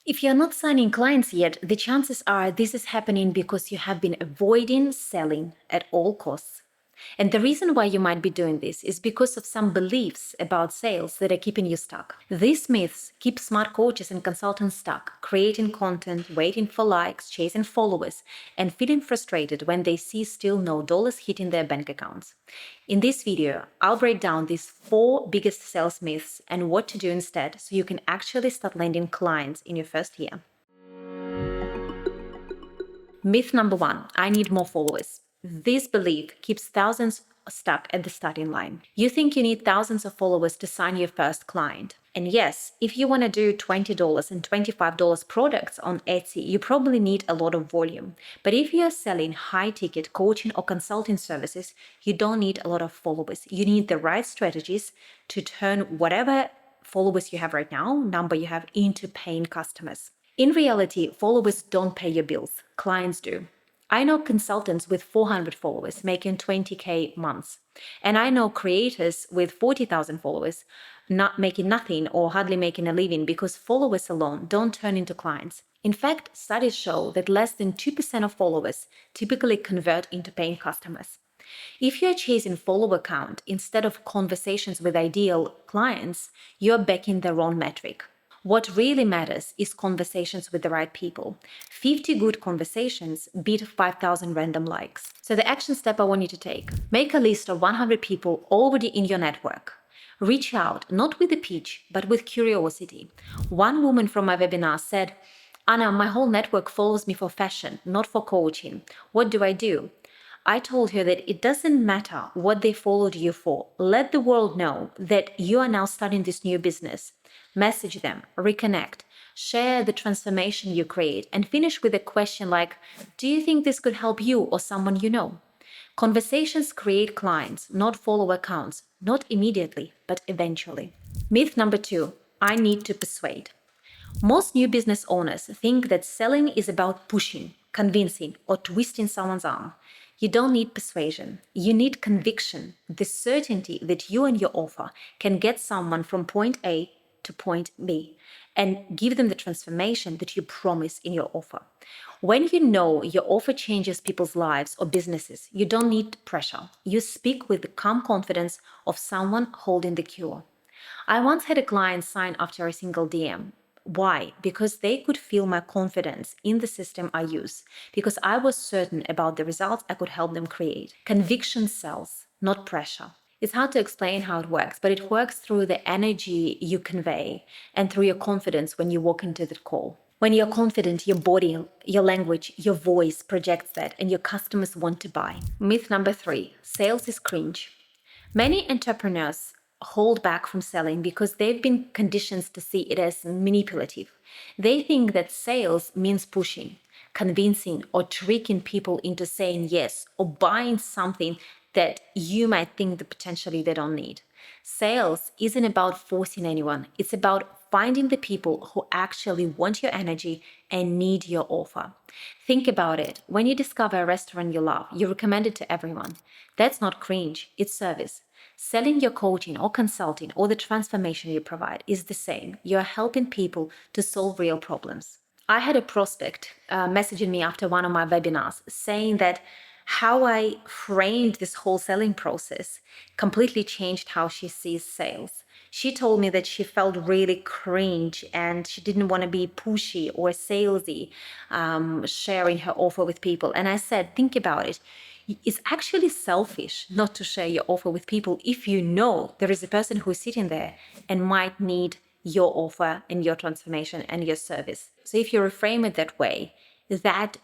If you're not signing clients yet, the chances are this is happening because you have been avoiding selling at all costs. And the reason why you might be doing this is because of some beliefs about sales that are keeping you stuck. These myths keep smart coaches and consultants stuck, creating content, waiting for likes, chasing followers, and feeling frustrated when they see still no dollars hitting their bank accounts. In this video, I'll break down these 4 biggest sales myths and what to do instead so you can actually start landing clients in your first year. Myth number 1, I need more followers. This belief keeps thousands stuck at the starting line. You think you need thousands of followers to sign your first client. And yes, if you want to do $20 and $25 products on Etsy, you probably need a lot of volume. But if you're selling high-ticket coaching or consulting services, you don't need a lot of followers. You need the right strategies to turn whatever followers you have right now, number you have, into paying customers. In reality, followers don't pay your bills, clients do. I know consultants with 400 followers making 20K months. And I know creators with 40,000 followers not making nothing or hardly making a living because followers alone don't turn into clients. In fact, studies show that less than 2% of followers typically convert into paying customers. If you're chasing follower count instead of conversations with ideal clients, you're backing the wrong metric. What really matters is conversations with the right people. 50 good conversations beat 5,000 random likes. So the action step I want you to take: make a list of 100 people already in your network. Reach out, not with a pitch, but with curiosity. One woman from my webinar said, Anna, my whole network follows me for fashion, not for coaching. What do I do? I told her that it doesn't matter what they followed you for. Let the world know that you are now starting this new business. Message them, reconnect, share the transformation you create, and finish with a question like, do you think this could help you or someone you know? Conversations create clients, not follower counts, not immediately, but eventually. Myth number 2, I need to persuade. Most new business owners think that selling is about pushing, convincing, or twisting someone's arm. You don't need persuasion. You need conviction, the certainty that you and your offer can get someone from point A to point B and give them the transformation that you promise in your offer. When you know your offer changes people's lives or businesses, you don't need pressure. You speak with the calm confidence of someone holding the cure. I once had a client sign after a single DM. Why? Because they could feel my confidence in the system I use, because I was certain about the results I could help them create. Conviction sells, not pressure. It's hard to explain how it works, but it works through the energy you convey and through your confidence when you walk into the call. When you're confident, your body, your language, your voice projects that, and your customers want to buy. Myth number 3, sales is cringe. Many entrepreneurs hold back from selling because they've been conditioned to see it as manipulative. They think that sales means pushing, convincing, or tricking people into saying yes or buying something that you might think that potentially they don't need. Sales isn't about forcing anyone. It's about finding the people who actually want your energy and need your offer. Think about it. When you discover a restaurant you love, you recommend it to everyone. That's not cringe, it's service. Selling your coaching or consulting or the transformation you provide is the same. You're helping people to solve real problems. I had a prospect messaging me after one of my webinars saying that how I framed this whole selling process completely changed how she sees sales. She told me that she felt really cringe and she didn't want to be pushy or salesy, sharing her offer with people. And I said, think about it. It's actually selfish not to share your offer with people if you know there is a person who is sitting there and might need your offer and your transformation and your service. So if you reframe it that way, that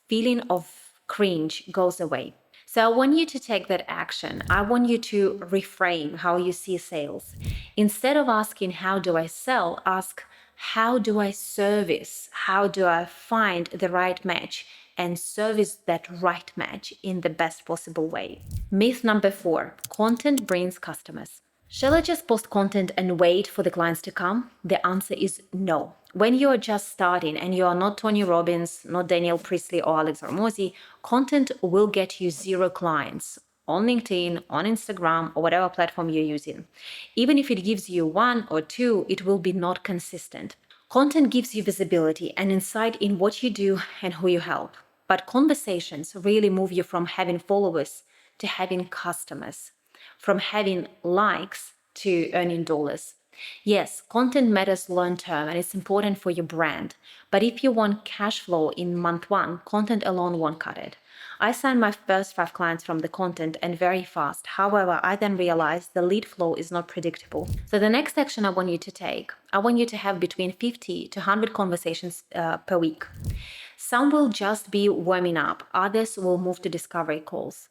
feeling of cringe goes away. So I want you to take that action. I want you to reframe how you see sales. Instead of asking, how do I sell? Ask, how do I service? How do I find the right match and service that right match in the best possible way? Myth number 4, content brings customers. Shall I just post content and wait for the clients to come? The answer is no. When you are just starting and you are not Tony Robbins, not Daniel Priestley or Alex Hormozi, content will get you 0 clients on LinkedIn, on Instagram, or whatever platform you're using. Even if it gives you 1 or 2, it will be not consistent. Content gives you visibility and insight in what you do and who you help. But conversations really move you from having followers to having customers, from having likes to earning dollars. Yes, content matters long term and it's important for your brand. But if you want cash flow in month one, content alone won't cut it. I signed my first 5 clients from the content and very fast. However, I then realized the lead flow is not predictable. So the next action I want you to take, I want you to have between 50 to 100 conversations per week. Some will just be warming up, others will move to discovery calls.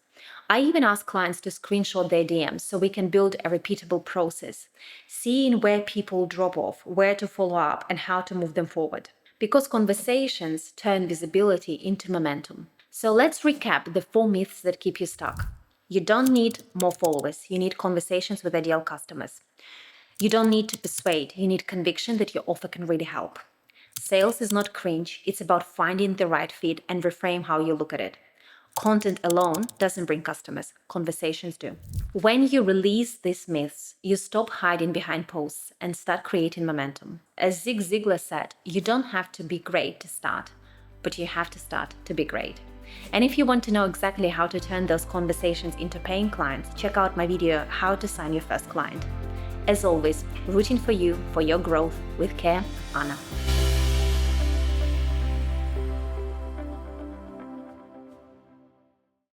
I even ask clients to screenshot their DMs so we can build a repeatable process, seeing where people drop off, where to follow up, and how to move them forward. Because conversations turn visibility into momentum. So let's recap the 4 myths that keep you stuck. You don't need more followers, you need conversations with ideal customers. You don't need to persuade, you need conviction that your offer can really help. Sales is not cringe, it's about finding the right fit and reframe how you look at it. Content alone doesn't bring customers, conversations do. When you release these myths, you stop hiding behind posts and start creating momentum. As Zig Ziglar said, you don't have to be great to start, but you have to start to be great. And if you want to know exactly how to turn those conversations into paying clients, check out my video, How to Sign Your First Client. As always, rooting for you, for your growth. With care, Anna.